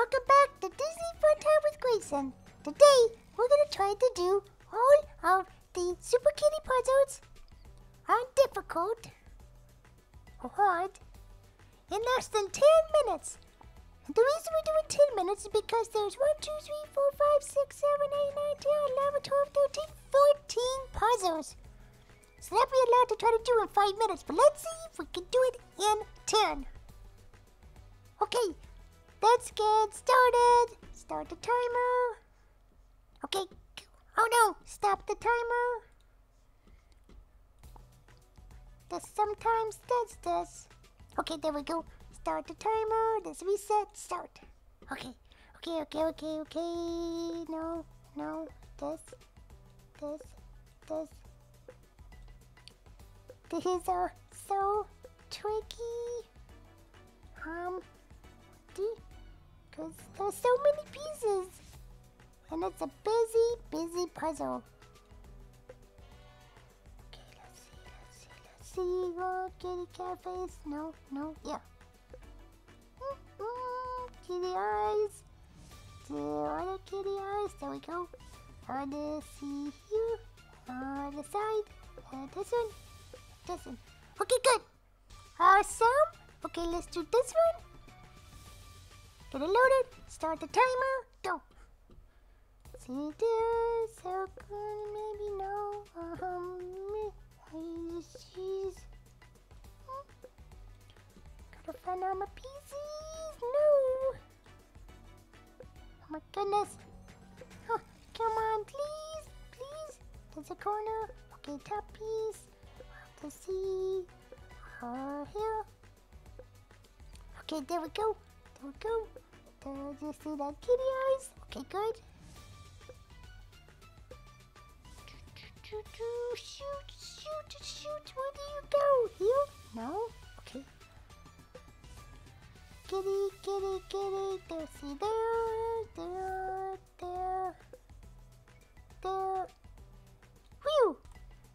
welcome back to Disney Fun Time with Grayson. Today, we're going to try to do all of the Super Kitty puzzles on difficult or hard in less than 10 minutes. And the reason we're doing 10 minutes is because there's 1, 2, 3, 4, 5, 6, 7, 8, 9, 10, 11, 12, 13, 14 puzzles. So that'd be a lot to try to do in 5 minutes, but let's see if we can do it in 10. Okay, let's get started. Start the timer. Okay, oh no, stop the timer. This sometimes does this. Okay, there we go. Start the timer. Let's reset. Start. Okay. No. This. These are so tricky. Because there's so many pieces. And it's a busy puzzle. Okay, let's see. Oh, kitty cat face. No, yeah. Kitty eyes. Two other kitty eyes. There we go. Let's see here. The side. This one. Okay, good. Awesome. Okay, let's do this one. Get it loaded. Start the timer. Go. See this. So good. Maybe no. Jeez. Gotta find all my pieces. No. Oh my goodness. Oh, come on, please. There's a corner. Okay, top piece. Let's see. Here. Okay, there we go. Did you see that kitty eyes? Okay, good. Shoot. Where do you go? Here? No? Okay. Kitty. There, see there. Whew.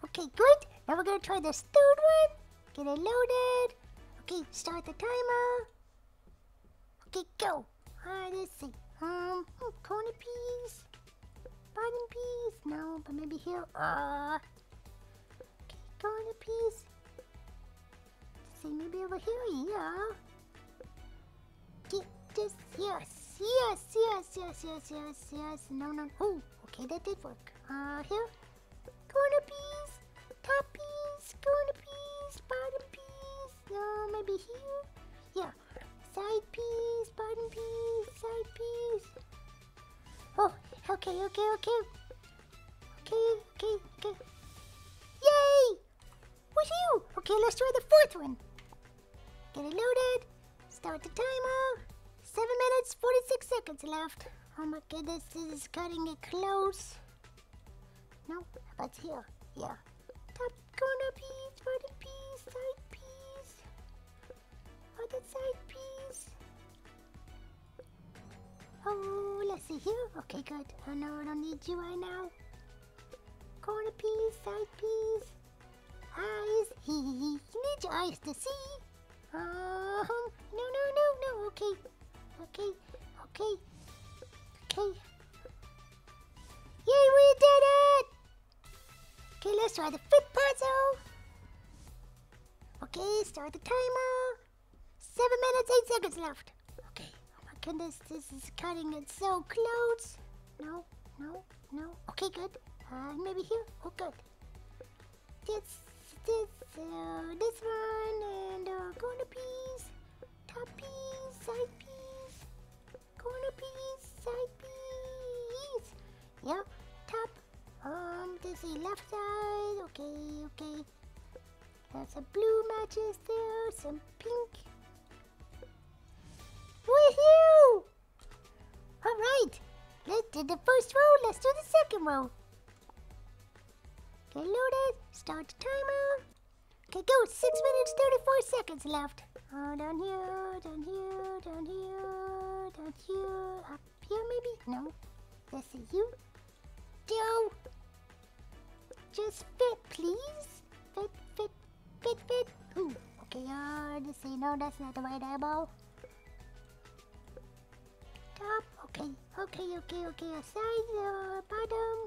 Okay, good. Now we're gonna try this third one. Get it loaded. Okay, start the timer. Okay, go. Let's see. Corner piece. Bottom piece. No, but maybe here. Okay, corner piece. Let's see, maybe over here. Yeah. Get this. Yes. No. Oh, okay, that did work. Here. Corner piece. Top piece. Corner piece. Bottom piece. No, maybe here. Yeah. Side piece, bottom piece, side piece. Oh, okay. Yay! Woohoo! Okay, let's try the fourth one. Get it loaded. Start the timer. 7 minutes, 46 seconds left. Oh my goodness, this is cutting it close. No, how about here? Yeah. Top corner piece, bottom piece, side piece. Other side piece. Oh, let's see here. Okay, good. Oh no, I don't need you right now. Corner piece, side piece. Eyes. You need your eyes to see. No. Okay. Yay, we did it! Okay, let's try the fifth puzzle. Okay, start the timer. 7 minutes, 8 seconds left. Okay. Oh my goodness, this is cutting it so close. No. Okay, good. Maybe here. Oh, good. This one and corner piece, top piece, side piece, corner piece, side piece. Yep, top. This is left side. Okay. There's some blue matches there, some pink. Woohoo! Alright, let's do the first row, let's do the second row. Get loaded, start the timer. Okay, go, 6 minutes, 34 seconds left. Down here, up here maybe? No, let's see you. Joe, just fit, please. Fit. Ooh, okay, let's see, no, that's not the right eyeball. top. Okay. A side, bottom.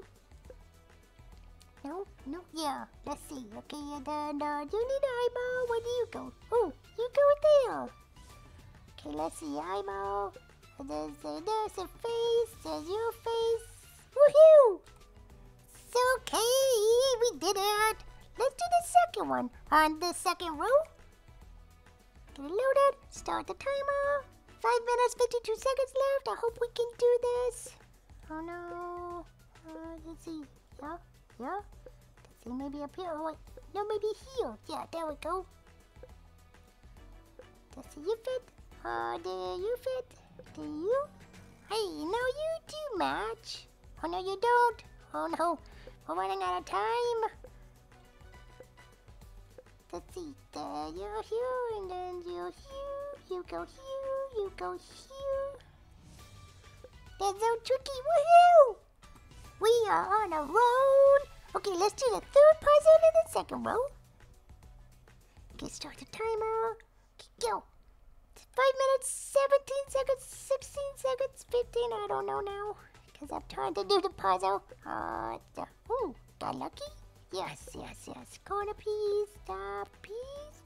No, yeah. Let's see. Okay, and then you need an eyeball. Where do you go? Oh, you go there. Okay, let's see. Eyeball. And there's a face. There's your face. Woohoo! It's okay. We did it. Let's do the second one. On the second row. Get it loaded. Start the timer. 5 minutes, 52 seconds left. I hope we can do this. Oh no. Let's see. Yeah. Let's see, maybe up here. Oh, wait. No, maybe here. Yeah, there we go. Let's see, you fit. Do you fit? Do you? Hey, no, you do match. Oh, no, you don't. Oh, no. We're running out of time. Let's see. You're here, and then you're here. You go here. You go here. That's so tricky. Woohoo! We are on a roll. Okay, let's do the third puzzle in the second row. Okay, start the timer. Okay, go. 5 minutes, 17 seconds, 16 seconds, 15. I don't know now. Because I'm trying to do the puzzle. Ooh, got lucky? Yes. Corner piece, top piece.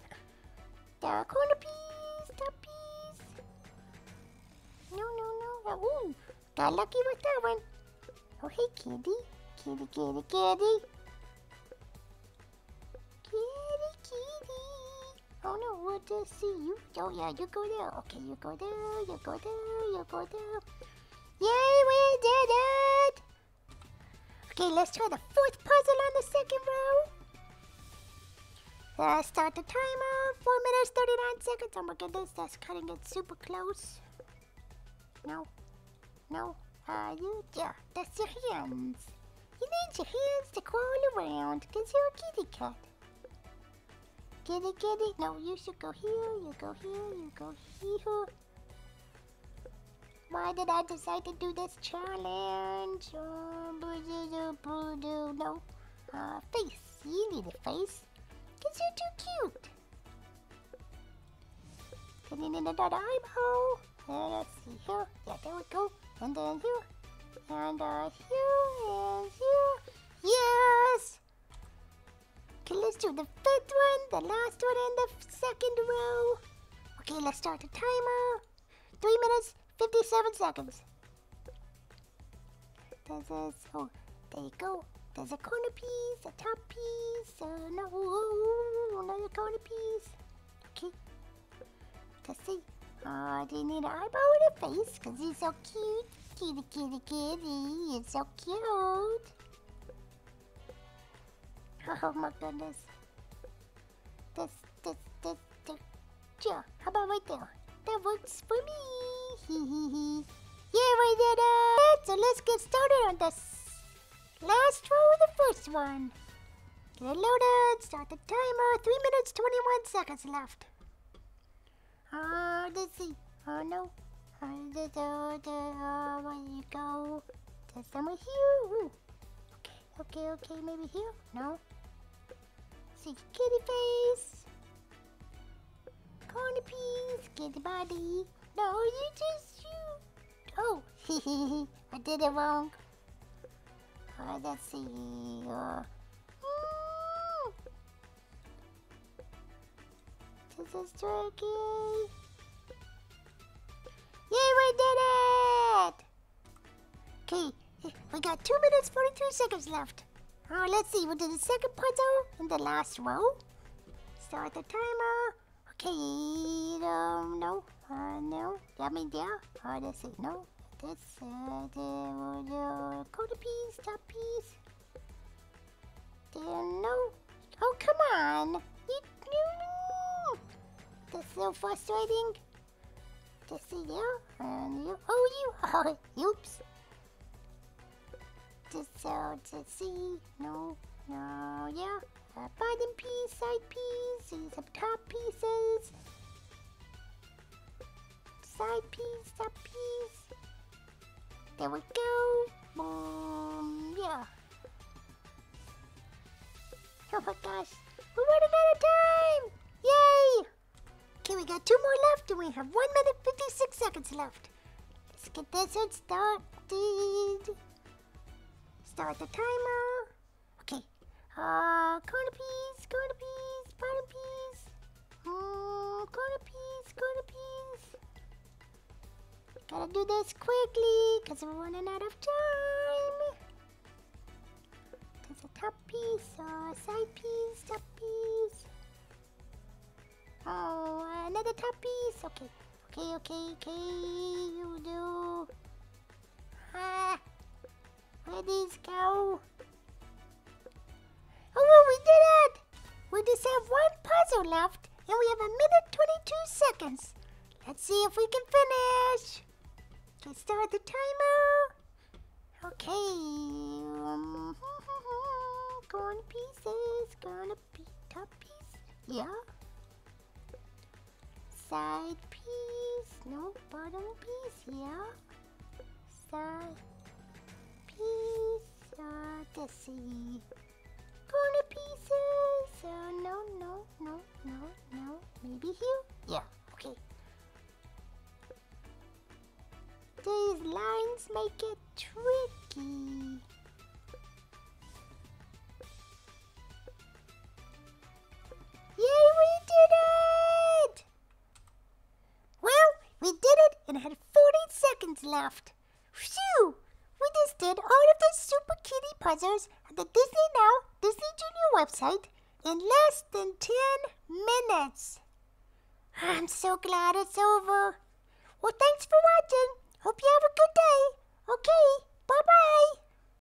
The corner piece, top piece. No. Ooh, got lucky with that one. Oh, hey, kitty. Kitty. Oh, no, what to see you? Oh, yeah, you go there. Okay, you go there. Yay, we did it! Okay, let's try the fourth puzzle on the second row. Start the timer. 4 minutes, 39 seconds. Oh, my goodness, that's cutting it super close. No. That's your hands. You need your hands to crawl around because you're a kitty cat. Kitty. No, you should go here. You go here. Why did I decide to do this challenge? No. Face. You need a face because you're too cute. And then another eyeball. Let's see here. Yeah, there we go. And then here. And here and here. Yes! Okay, let's do the fifth one, the last one in the second row. Okay, let's start the timer. 3 minutes, 57 seconds. There you go. There's a corner piece, a top piece, another corner piece. Okay, let's see. Do you need an eyeball and a face? Because he's so cute. Kitty. It's so cute. Oh my goodness. This. Yeah, how about right there? That works for me. Yeah, we did it. So let's get started on the last row of the first one. Get it loaded. Start the timer. 3 minutes, 21 seconds left. Let's see. Oh no. Where you go? There's somewhere here. Ooh. Okay, maybe here? No. See, kitty face. Corner piece. Kitty body. No, you just shoot. Oh, I did it wrong. Let's see. This is tricky. Yay, we did it! Okay, we got 2 minutes, 42 seconds left. Let's see, we'll do the second puzzle in the last row. Start the timer. Okay, no. I mean, there. Let's see, no. This, the corner piece, top piece. There, no. Oh, come on. No. That's so frustrating. Just see there, and you. Oh, oops. Just see. No, yeah. Bottom piece, side piece, see some top pieces. Side piece, top piece. There we go. Boom, yeah. Oh my gosh, we're running out of time. Yay! Okay, we got 2 more left, and we have 1 minute, 56 seconds left. Let's get this one started. Start the timer. Okay. Corner piece, bottom piece. Corner piece. Gotta do this quickly because we're running out of time. There's a top piece, side piece, top piece. Oh, another top piece. Okay. You do. Where'd these go? Oh, we did it! We just have one puzzle left, and we have 1:22 seconds. Let's see if we can finish. Okay, start the timer. Okay. Corner pieces, gonna be top piece. Yeah. Side piece, no, bottom piece, yeah. Side piece, let's see. Corner pieces, no, maybe here? Yeah, okay. These lines make it tricky. Yay, we did it! Well, we did it and had 40 seconds left. Phew! We just did all of the Super Kitty puzzles on the Disney Now Disney Junior website in less than 10 minutes. I'm so glad it's over. Well, thanks for watching. Hope you have a good day. Okay, bye-bye.